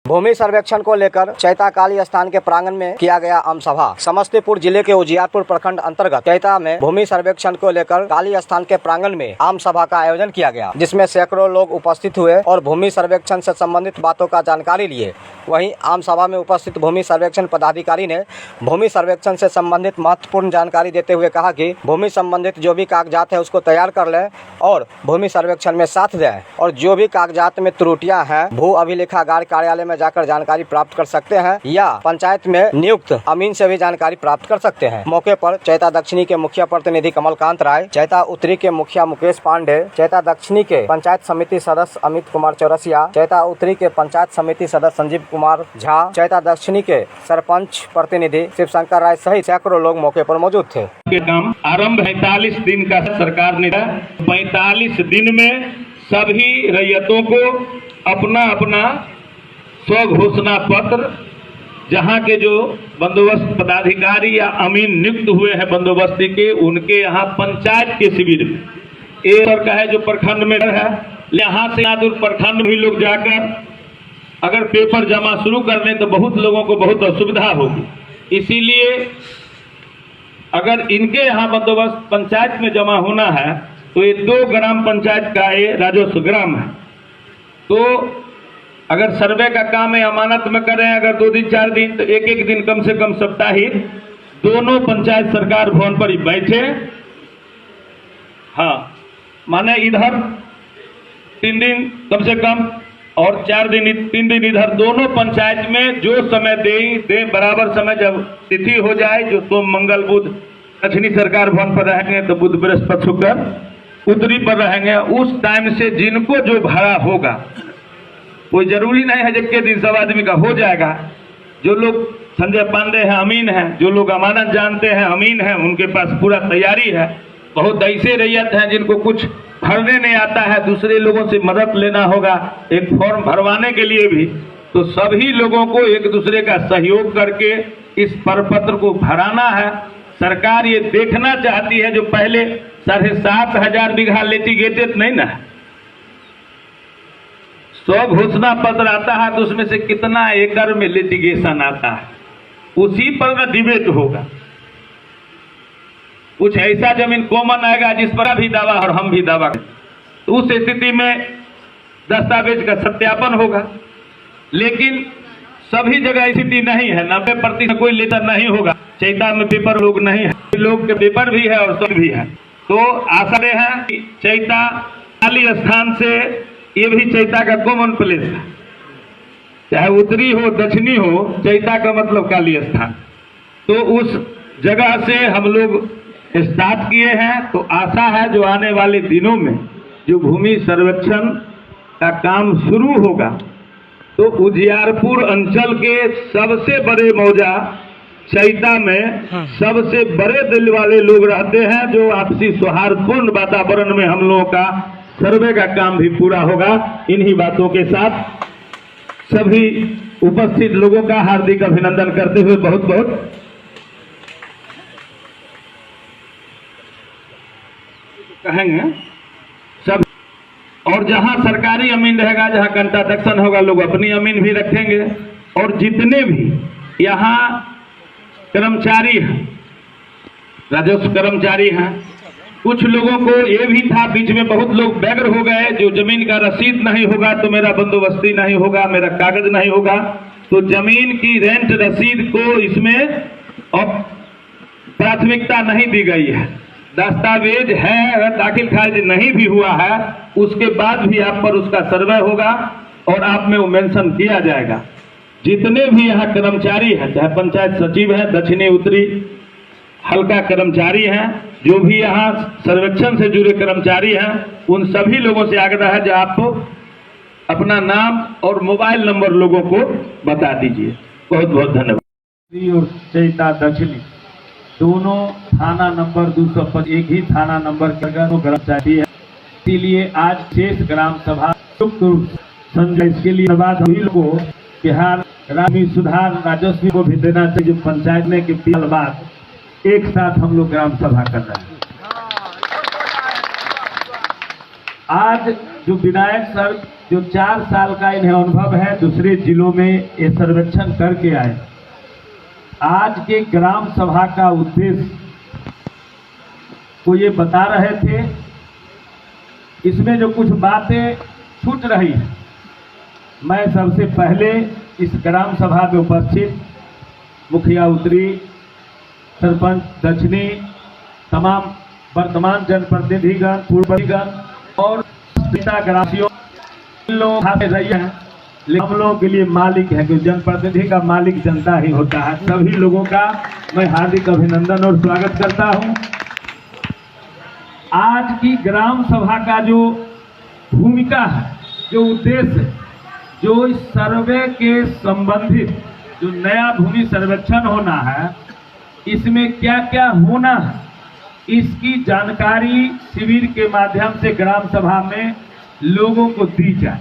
भूमि सर्वेक्षण को लेकर चैता काली स्थान के प्रांगण में किया गया आम सभा। समस्तीपुर जिले के उजियारपुर प्रखंड अंतर्गत चैता में भूमि सर्वेक्षण को लेकर काली स्थान के प्रांगण में आम सभा का आयोजन किया गया, जिसमें सैकड़ों लोग उपस्थित हुए और भूमि सर्वेक्षण से संबंधित बातों का जानकारी लिए। वहीं आम सभा में उपस्थित भूमि सर्वेक्षण पदाधिकारी ने भूमि सर्वेक्षण से संबंधित महत्वपूर्ण जानकारी देते हुए कहा कि भूमि संबंधित जो भी कागजात है उसको तैयार कर लें और भूमि सर्वेक्षण में साथ दें, और जो भी कागजात में त्रुटियां हैं भू अभिलेखागार कार्यालय में जाकर जानकारी प्राप्त कर सकते हैं या पंचायत में नियुक्त अमीन से भी जानकारी प्राप्त कर सकते हैं। मौके पर चैता दक्षिणी के मुखिया प्रतिनिधि कमलकांत राय, चैता उत्तरी के मुखिया मुकेश पांडे, चैता दक्षिणी के पंचायत समिति सदस्य अमित कुमार चौरसिया, चैता उत्तरी के पंचायत समिति सदस्य संजीव कुमार झा, चैता दक्षिणी के सरपंच प्रतिनिधि शिवशंकर राय सहित सैकड़ों लोग मौके पर मौजूद थे। काम आरंभ 45 दिन का सरकार ने 45 दिन में सभी रैयतों को अपना अपना स्व घोषणा पत्र, जहां के जो बंदोबस्त पदाधिकारी या अमीन नियुक्त हुए हैं बंदोबस्ती के, उनके यहाँ पंचायत के शिविर में एक का है जो प्रखंड में है, यहाँ से दूर प्रखंड भी लोग जाकर अगर पेपर जमा शुरू कर लें तो बहुत लोगों को बहुत असुविधा होगी। इसीलिए अगर इनके यहाँ बंदोबस्त पंचायत में जमा होना है तो ये 2 ग्राम पंचायत का ये राजस्व ग्राम है। तो अगर सर्वे का काम है अमानत में करें, अगर 2 दिन 4 दिन तो एक दिन कम से कम साप्ताहिक दोनों पंचायत सरकार भवन पर ही बैठे। हाँ, माने इधर 3 दिन कम से कम और 3 दिन इधर, दोनों पंचायत में जो समय दे बराबर समय, जब तिथि हो जाए जो सोम मंगल बुध दक्षिणी सरकार भवन पर रहेंगे तो बुध बृहस्पति शुक्र उत्तरी पर रहेंगे, उस टाइम से जिनको जो भाड़ा होगा, कोई जरूरी नहीं है जिसके दिन सब आदमी का हो जाएगा। जो लोग संजय पांडे हैं अमीन हैं, जो लोग अमानत जानते हैं अमीन हैं, उनके पास पूरा तैयारी है। बहुत ऐसे रैयत हैं जिनको कुछ भरने नहीं आता है, दूसरे लोगों से मदद लेना होगा एक फॉर्म भरवाने के लिए भी, तो सभी लोगों को एक दूसरे का सहयोग करके इस प्रपत्र को भराना है। सरकार ये देखना चाहती है, जो पहले 7,500 बीघा लिटिगेटेड नहीं ना, 100 घोषणा पत्र आता है तो उसमें से कितना एकड़ में लिटिगेशन आता है, उसी पर न डिबेट होगा। कुछ ऐसा जमीन कॉमन आएगा जिस पर भी दावा और हम भी दावा करें, तो उस स्थिति में दस्तावेज का सत्यापन होगा। लेकिन सभी जगह स्थिति नहीं है, 90% कोई लेटर नहीं होगा। चैता में पेपर लोग नहीं है, लोग के पेपर भी है और सब भी है। तो आशा है कि चैता काली स्थान से, ये भी चैता का कॉमन प्लेस है, चाहे उत्तरी हो दक्षिणी हो, चैता का मतलब काली स्थान। तो उस जगह से हम लोग स्टार्ट किए हैं। तो आशा है जो आने वाले दिनों में जो भूमि सर्वेक्षण का काम शुरू होगा तो उजियारपुर अंचल के सबसे बड़े मौजा चैता में सबसे बड़े दिल वाले लोग रहते हैं, जो आपसी सौहार्दपूर्ण वातावरण में हम लोगों का सर्वे का काम भी पूरा होगा। इन्हीं बातों के साथ सभी उपस्थित लोगों का हार्दिक अभिनंदन करते हुए बहुत बहुत कहेंगे सब। और जहां सरकारी अमीन रहेगा, जहां कंट्राक्शन होगा, लोग अपनी अमीन भी रखेंगे। और जितने भी यहाँ कर्मचारी हैं, राजस्व कर्मचारी हैं, कुछ लोगों को ये भी था बीच में बहुत लोग व्यग्र हो गए, जो जमीन का रसीद नहीं होगा तो मेरा बंदोबस्ती नहीं होगा, मेरा कागज नहीं होगा। तो जमीन की रेंट रसीद को इसमें अब प्राथमिकता नहीं दी गई है। दस्तावेज है, अगर दाखिल खारिज नहीं भी हुआ है उसके बाद भी आप पर उसका सर्वे होगा और आप में वो मेंशन किया जाएगा। जितने भी यहाँ कर्मचारी हैं, चाहे पंचायत सचिव हैं, दक्षिणी उत्तरी हल्का कर्मचारी हैं, जो भी यहाँ सर्वेक्षण से जुड़े कर्मचारी हैं, उन सभी लोगों से आग्रह है जो आप अपना नाम और मोबाइल नंबर लोगों को बता दीजिए। बहुत बहुत धन्यवाद। और चैता दक्षिणी दोनों थाना नंबर 205 एक ही थाना नंबर कर्मचारी है, इसीलिए आज शेष ग्राम सभा संजय, इसके लिए धन्यवाद सभी लोगों के हार ग्रामीण सुधार राजस्व को भी देना चाहिए। जो पंचायत ने के बाद एक साथ हम लोग ग्राम सभा कर रहे हैं। आज जो विनायक सर जो 4 साल का इन्हें अनुभव है, दूसरे जिलों में ये सर्वेक्षण करके आए। आज के ग्राम सभा का उद्देश्य को ये बता रहे थे। इसमें जो कुछ बातें छूट रही है, मैं सबसे पहले इस ग्राम सभा में उपस्थित मुखिया उत्तरी, सरपंच दक्षिणी, तमाम वर्तमान जनप्रतिनिधिगण, पूर्वगण और ग्रामीणों, इन लोग रही हैं, लेकिन हम लोगों के लिए मालिक है कि जनप्रतिनिधि का मालिक जनता ही होता है। सभी लोगों का मैं हार्दिक अभिनंदन और स्वागत करता हूं। आज की ग्राम सभा का जो भूमिका है, जो उद्देश्य है, जो इस सर्वे के संबंधित जो नया भूमि सर्वेक्षण होना है, इसमें क्या क्या होना है, इसकी जानकारी शिविर के माध्यम से ग्राम सभा में लोगों को दी जाए।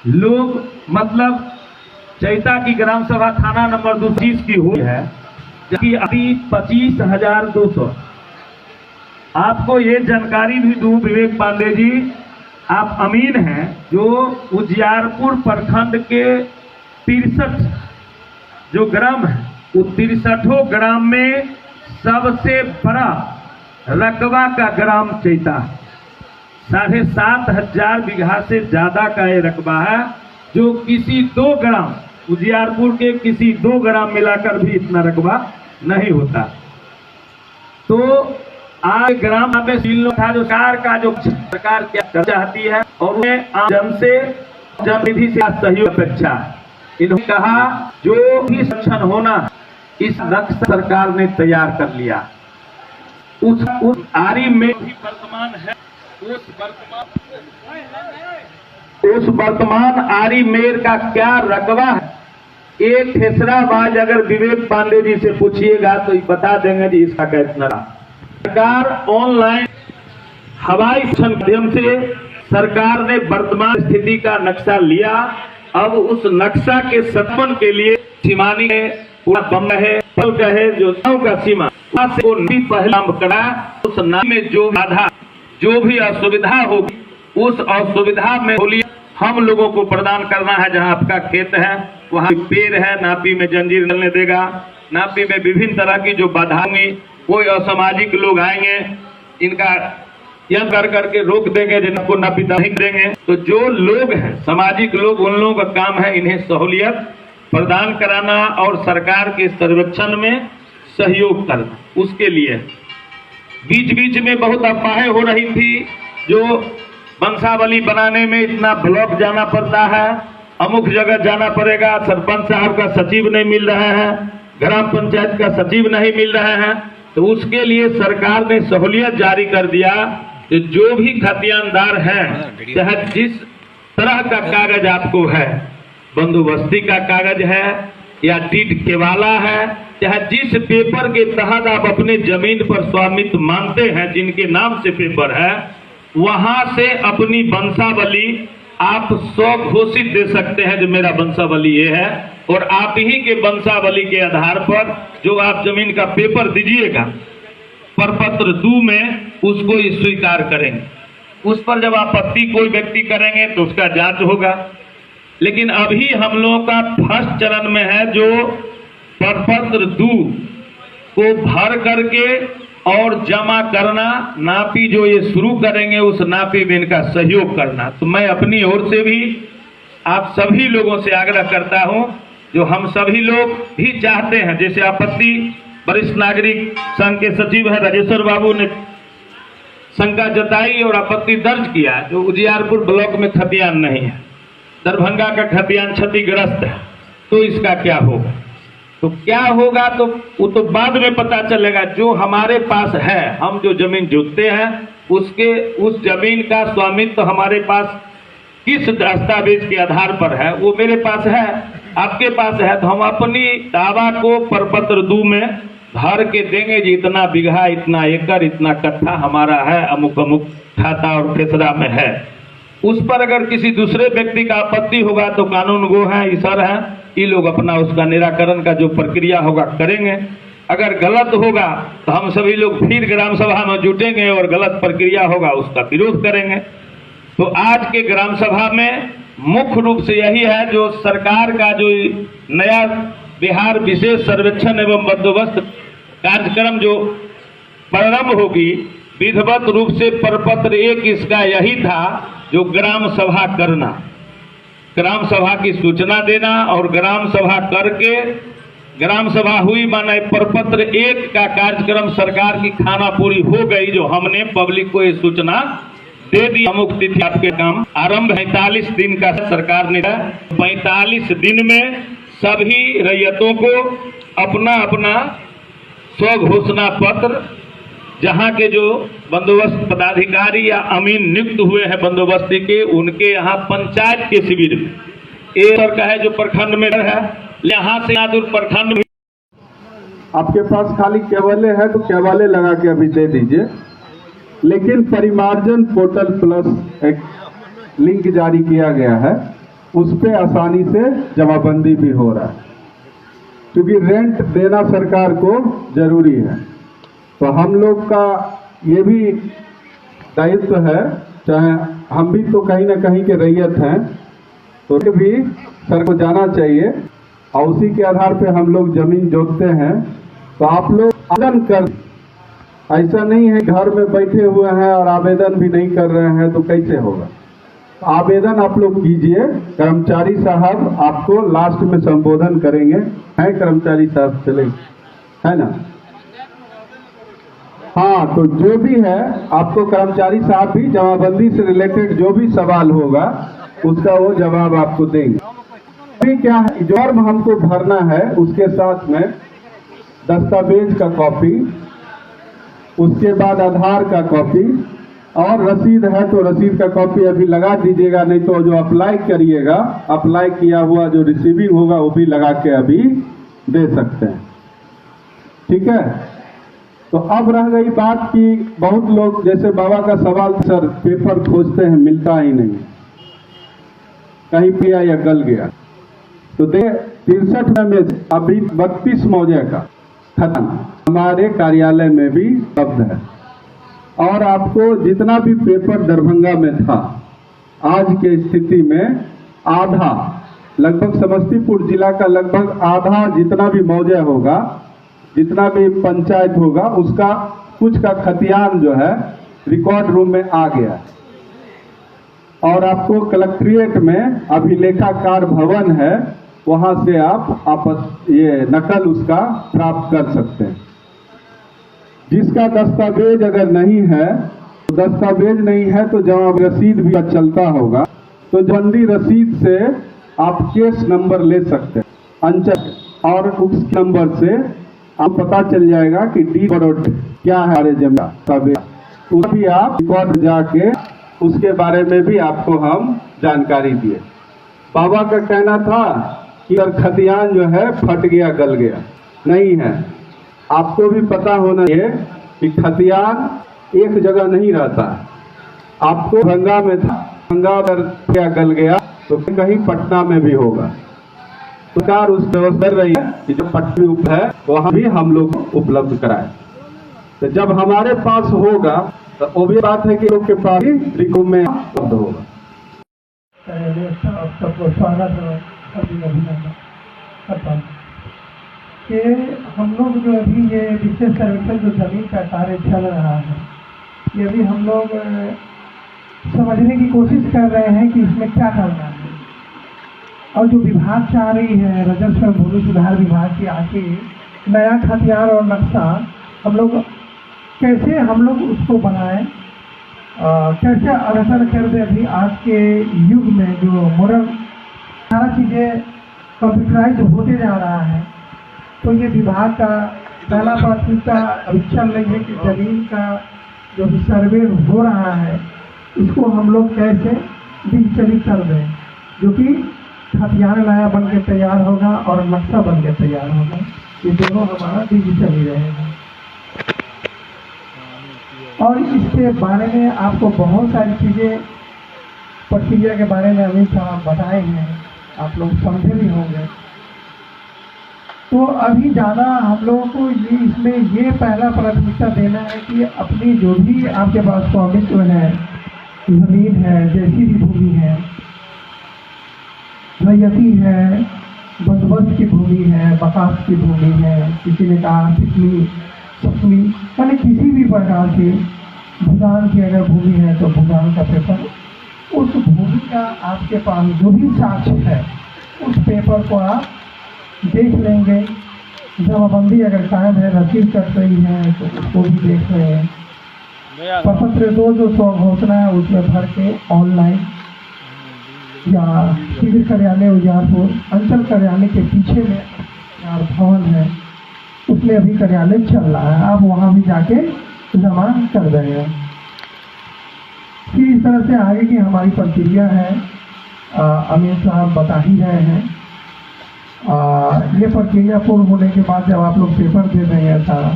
लोग मतलब चैता की ग्राम सभा थाना नंबर 230 की हुई है, जबकि अभी 25,200। आपको ये जानकारी भी दूं विवेक पांडे जी, आप अमीन हैं, जो उजियारपुर प्रखंड के 63 जो ग्राम है, उस 63 ग्राम में सबसे बड़ा रकबा का ग्राम चैता है। 7,500 बीघा से ज्यादा का ये रकबा है, जो किसी 2 ग्राम उजियारपुर के किसी 2 ग्राम मिलाकर भी इतना रकबा नहीं होता। तो आज ग्राम में था जो सरकार का जो सरकार क्या कर चाहती है और उन्हें जन से जनविधि से सहयोग अपेक्षा। इन्होंने कहा जो भी संरक्षण होना इस लक्ष्य सरकार ने तैयार कर लिया। उस आरी में भी वर्तमान है, उस वर्तमान आरी मेर का क्या रकबा है, एक ठेसराबाज अगर विवेक पांडे जी से पूछिएगा तो बता देंगे जी इसका कितना। सरकार ऑनलाइन हवाई माध्यम से सरकार ने वर्तमान स्थिति का नक्शा लिया। अब उस नक्शा के सत्यापन के लिए सीमानी है, पूरा बम है, पल का है, जो गांव का सीमा को पहला करा। उस नाम में जो बाधा, जो भी असुविधा होगी, उस असुविधा में हम लोगों को प्रदान करना है। जहां आपका खेत है वहां पेड़ है, नापी में जंजीर डालने देगा, नापी में विभिन्न तरह की जो बाधा होंगी, कोई असामाजिक लोग आएंगे, इनका यह कर करके रोक देंगे, जिनको नापी नहीं देंगे। तो जो लोग हैं सामाजिक लोग, उन लोगों का काम है इन्हें सहूलियत प्रदान कराना और सरकार के सर्वेक्षण में सहयोग करना। उसके लिए बीच बीच में बहुत अफवाहें हो रही थी, जो वंशावली बनाने में इतना ब्लॉक जाना पड़ता है, अमुक जगह जाना पड़ेगा, सरपंच साहब का सचिव नहीं मिल रहा है, ग्राम पंचायत का सचिव नहीं मिल रहा है। तो उसके लिए सरकार ने सहूलियत जारी कर दिया कि जो भी खतियानदार है, चाहे जिस तरह का कागज आपको है, बंदोबस्ती का कागज है या डीड केवाला है, चाहे जिस पेपर के तहत आप अपने जमीन पर स्वामित्व मानते हैं, जिनके नाम से पेपर है, वहां से अपनी वंशावली आप स्वघोषित दे सकते हैं जो मेरा वंशावली ये है, और आप ही के वंशावली के आधार पर जो आप जमीन का पेपर दीजिएगा प्रपत्र 2 में, उसको ही स्वीकार करेंगे। उस पर जब आपत्ति कोई व्यक्ति करेंगे तो उसका जांच होगा। लेकिन अभी हम लोगों का फर्स्ट चरण में है, जो प्रपत्र 2 को भर करके और जमा करना, नापी जो ये शुरू करेंगे उस नापी में इनका सहयोग करना। तो मैं अपनी ओर से भी आप सभी लोगों से आग्रह करता हूं, जो हम सभी लोग भी चाहते हैं, जैसे आपत्ति वरिष्ठ नागरिक संघ के सचिव है राजेश्वर बाबू ने शंका जताई और आपत्ति दर्ज किया, जो उजियारपुर ब्लॉक में खतियान नहीं है, दरभंगा का खतियान क्षतिग्रस्त है, तो इसका क्या होगा। तो क्या होगा तो वो तो बाद में पता चलेगा। जो हमारे पास है, हम जो जमीन जोतते हैं, उस जमीन का स्वामित्व हमारे पास किस दस्तावेज के आधार पर है, वो मेरे पास है, आपके पास है, तो हम अपनी दावा को प्रपत्र 2 में भर के देंगे जी इतना बीघा, इतना एकड़, इतना कट्ठा हमारा है, अमुक अमुक खाता और खेसरा में है। उस पर अगर किसी दूसरे व्यक्ति का आपत्ति होगा तो कानून गो है, ईसर है, ये लोग अपना उसका निराकरण का जो प्रक्रिया होगा करेंगे। अगर गलत होगा तो हम सभी लोग फिर ग्राम सभा में जुटेंगे और गलत प्रक्रिया होगा उसका विरोध करेंगे। तो आज के ग्राम सभा में मुख्य रूप से यही है, जो सरकार का जो नया बिहार विशेष सर्वेक्षण एवं बंदोबस्त कार्यक्रम जो प्रारंभ होगी, विधिवत रूप से प्रपत्र 1 इसका यही था, जो ग्राम सभा करना, ग्राम सभा की सूचना देना, और ग्राम सभा करके ग्राम सभा हुई माने प्रपत्र 1 का कार्यक्रम सरकार की खाना पूरी हो गई, जो हमने पब्लिक को ये सूचना दे दी। अमुक तिथि आपके काम आरंभ 45 दिन का सरकार ने 45 दिन में सभी रैयतों को अपना अपना स्व घोषणा पत्र, जहां के जो बंदोबस्त पदाधिकारी या अमीन नियुक्त हुए हैं बंदोबस्ती के, उनके यहाँ पंचायत के शिविर में एक का है जो प्रखंड में है, यहाँ से दूर प्रखंड में आपके पास खाली केवले है तो केवले लगा के अभी दे दीजिए। लेकिन परिमार्जन पोर्टल प्लस एक लिंक जारी किया गया है, उस पर आसानी से जमाबंदी भी हो रहा है, क्योंकि रेंट देना सरकार को जरूरी है। तो हम लोग का ये भी दायित्व है, चाहे हम भी तो कहीं ना कहीं के रैयत हैं, तो भी सर को जाना चाहिए, और उसी के आधार पे हम लोग जमीन जोतते हैं। तो आप लोग आवेदन कर, ऐसा नहीं है घर में बैठे हुए हैं और आवेदन भी नहीं कर रहे हैं, तो कैसे होगा। आवेदन आप लोग कीजिए, कर्मचारी साहब आपको लास्ट में संबोधन करेंगे। है कर्मचारी साहब, चले, है ना? हाँ, तो जो भी है आपको कर्मचारी साहब भी जमाबंदी से रिलेटेड जो भी सवाल होगा उसका वो जवाब आपको देंगे। अभी क्या है, फॉर्म हमको भरना है, उसके साथ में दस्तावेज का कॉपी, उसके बाद आधार का कॉपी, और रसीद है तो रसीद का कॉपी अभी लगा दीजिएगा, नहीं तो जो अप्लाई करिएगा, अप्लाई किया हुआ जो रिसीविंग होगा वो भी लगा के अभी दे सकते हैं। ठीक है। तो अब रह गई बात कि बहुत लोग, जैसे बाबा का सवाल, सर पेपर खोजते हैं मिलता ही नहीं, कहीं पिया या गल गया। तो दे 63 में अभी 32 मौजे का खत्म हमारे कार्यालय में भी उपलब्ध है। और आपको जितना भी पेपर दरभंगा में था, आज के स्थिति में आधा, लगभग समस्तीपुर जिला का लगभग आधा जितना भी मौजा होगा, जितना भी पंचायत होगा, उसका कुछ का खतियान जो है रिकॉर्ड रूम में आ गया। और आपको कलेक्ट्रेट में अभिलेखाकार भवन है, वहां से आप ये नकल उसका प्राप्त कर सकते हैं। जिसका दस्तावेज अगर नहीं है, तो दस्तावेज नहीं है तो जमा रसीद भी चलता होगा, तो जंदी रसीद से आप केस नंबर ले सकते हैं अंचल, और उस नंबर से आप पता चल जाएगा कि डी बरोड क्या है हमारे जमा दस्तावेज, उस भी आप रिकॉर्ड जाके उसके बारे में भी आपको हम जानकारी दिए। बाबा का कहना था कि अगर खतियान जो है फट गया गल गया, नहीं है। आपको भी पता होना चाहिए कि खतियान एक जगह नहीं रहता है। आपको गंगा में था, गंगा अगर क्या गल गया तो कहीं पटना में भी होगा। सरकार उस व्यवस्था कर रही है कि जो पटना है वहां भी हम लोग उपलब्ध कराए। तो जब हमारे पास होगा तो वो भी बात है कि लोग के पास ही रिकॉर्ड में उपलब्ध होगा। सबको स्वागत है, अभिनंदन करता हूँ कि हम लोग जो अभी ये विशेष सर्वेक्षण जो जमीन का कार्य चल रहा है, ये अभी हम लोग समझने की कोशिश कर रहे हैं कि इसमें क्या करना है। और जो विभाग चाह रही है, राजस्व भूमि सुधार विभाग की आके नया खतियान और नक्शा हम लोग कैसे उसको बनाएं, कैसे अनुसरण कर दे। अभी आज के युग में जो मॉडर्न सारा चीज़ें कंप्यूटराइज होते जा रहा है, तो ये विभाग का पहला प्राथमिकता अभी चल रही है कि जमीन का जो सर्वे हो रहा है इसको हम लोग कैसे डिजिटली कर दें, जो कि खतियान नया बन के तैयार होगा और नक्शा बन के तैयार होगा। ये दोनों हमारा डिजिटली रहेगा। और इसके बारे में आपको बहुत सारी चीज़ें प्रक्रिया के बारे में अमित साहब बताए हैं, आप लोग समझे भी होंगे। तो अभी ज़्यादा हम लोगों को इसमें ये पहला प्राथमिकता देना है कि अपनी जो भी आपके पास स्वामित्व है जमीन है, जैसी भी भूमि है, रैयती है, बंदोबस्त की भूमि है, बकास की भूमि है, किसी ने कहा पिछली सपनी, यानी किसी भी प्रकार की भूदान की अगर भूमि है तो भूदान का पेपर, उस भूमि का आपके पास जो भी साक्ष्य है उस पेपर को आप देख लेंगे। जमाबंदी अगर कायम है, रसीद कट रही है तो उसको भी देख रहे हैं। प्रपत्र 2 जो स्वघोषणा है उसमें भर के ऑनलाइन या शिविर कार्यालय उजियारपुर अंचल कार्यालय के पीछे में भवन है, उसमें अभी कार्यालय चल रहा है, आप वहाँ भी जाके जमा कर देंगे। फिर इस तरह से आगे की हमारी प्रक्रिया है, अमीर साहब बता ही रहे हैं। ये प्रक्रिया पूर्ण होने के बाद जब आप लोग पेपर दे देंगे सारा,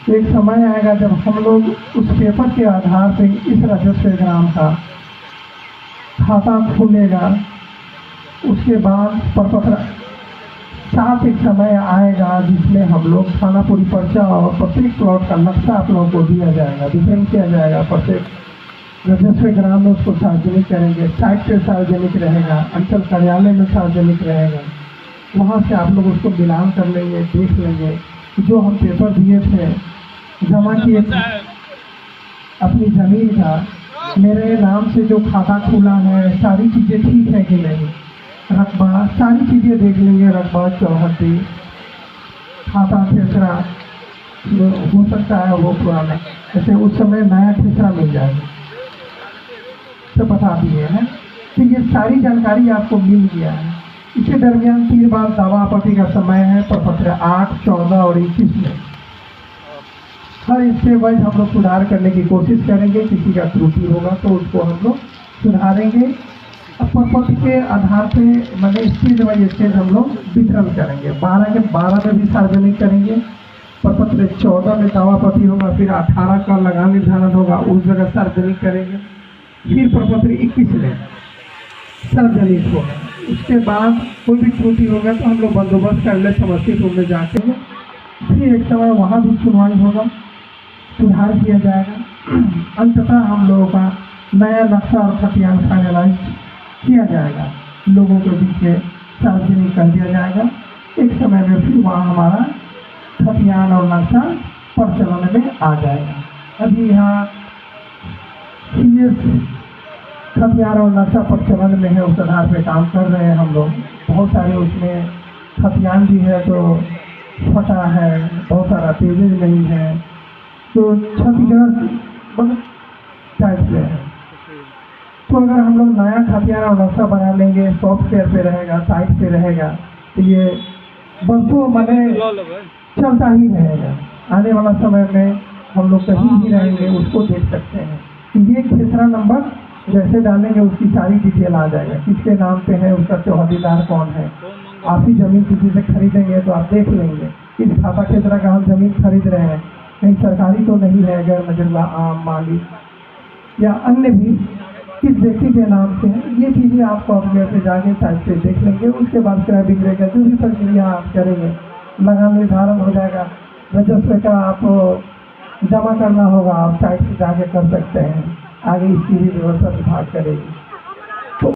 तो एक समय आएगा जब हम लोग उस पेपर के आधार पे इस राजस्व ग्राम का खाता खुलेगा। उसके बाद प्रपत्र साथ एक समय आएगा जिसमें हम लोग थाना पूरी पर्चा और प्रत्येक प्लॉट का नक्शा आप लोगों को दिया जाएगा, वितरण किया जाएगा। प्रत्येक राजस्व ग्राम में उसको सार्वजनिक करेंगे, साइट पे सार्वजनिक रहेगा, अंचल कार्यालय में सार्वजनिक रहेगा। वहाँ से आप लोग उसको मिलान कर लेंगे, देख लेंगे जो हम पेपर दिए थे, जमा किए थे अपनी ज़मीन का, मेरे नाम से जो खाता खुला है सारी चीज़ें ठीक है कि नहीं, रकबा सारी चीज़ें देख लेंगे, रकबा चौहद्दी खाता ठेसरा हो सकता है वो पुराना, जैसे उस समय नया ठेसरा मिल जाएगा तो बता दिए हैं। तो ये सारी जानकारी आपको मिल गया है। इसके दरमियान 3 बार दावा आपत्ति का समय है, प्रपत्र 8, 14 और 21 में। हर स्टेप वाइज हम लोग सुधार करने की कोशिश करेंगे, किसी का त्रुटि होगा तो उसको हम लोग सुधारेंगे। अब प्रपत्र के आधार पे मैंने स्टेज वाइज स्टेज हम लोग वितरण करेंगे। 12 के 12 में भी सार्वजनिक करेंगे, प्रपत्र 14 में दावा आपत्ति होगा, फिर 18 का लगान निर्धारण होगा, उस जगह सार्वजनिक करेंगे, फिर प्रपत्र 21 में सार्वजनिक होगा। उसके बाद कोई भी त्रुटि होगा तो हम लोग बंदोबस्त कर ले समस्तीपुर में जाके, फिर एक समय वहाँ भी सुनवाई होगा, सुधार किया जाएगा। अंततः हम लोगों का नया नक्शा और खतियान फाइनलाइज किया जाएगा, लोगों के बीच में सार्वजनिक कर दिया जाएगा। एक समय में फिर वहाँ हमारा खतियान और नक्शा प्रचलन में आ जाएगा। अभी यहाँ सीएस खतियान और नक्शा प्रचलन में है, उस आधार पर काम कर रहे हैं हम लोग। बहुत सारे उसमें खतियान भी है तो फटा है, बहुत सारा पेजेज नहीं है, तो क्षतिग्रस्त बहुत टाइप से है। तो अगर हम लोग नया खतियान और नक्शा बना लेंगे, सॉफ्टवेयर पे रहेगा, साइट पे रहेगा, तो ये बरसों मैंने चलता ही रहेगा। आने वाला समय में हम लोग कहीं भी रहेंगे उसको देख सकते हैं। ये खेसरा नंबर जैसे डालेंगे उसकी सारी डिटेल आ जाएगा, किसके नाम पे है, उसका चौहदीदार कौन है। आप ही ज़मीन किसी से खरीदेंगे तो आप देख लेंगे इस खाता खेसरा का हम ज़मीन खरीद रहे हैं, कहीं सरकारी तो नहीं है, गैर नजरवा आम मालिक या अन्य भी किस व्यक्ति के नाम से है। ये चीज़ें आप सॉफ्टवेयर पे जाके साइट पे देख लेंगे। उसके बाद क्रय विक्रय का जो भी प्रक्रिया आप करेंगे, लगान निर्धारण हो जाएगा, राजस्व का आपको जमा करना होगा, आप साइट से जाके कर सकते हैं। आगे इसकी भी व्यवस्था विभाग करेगी।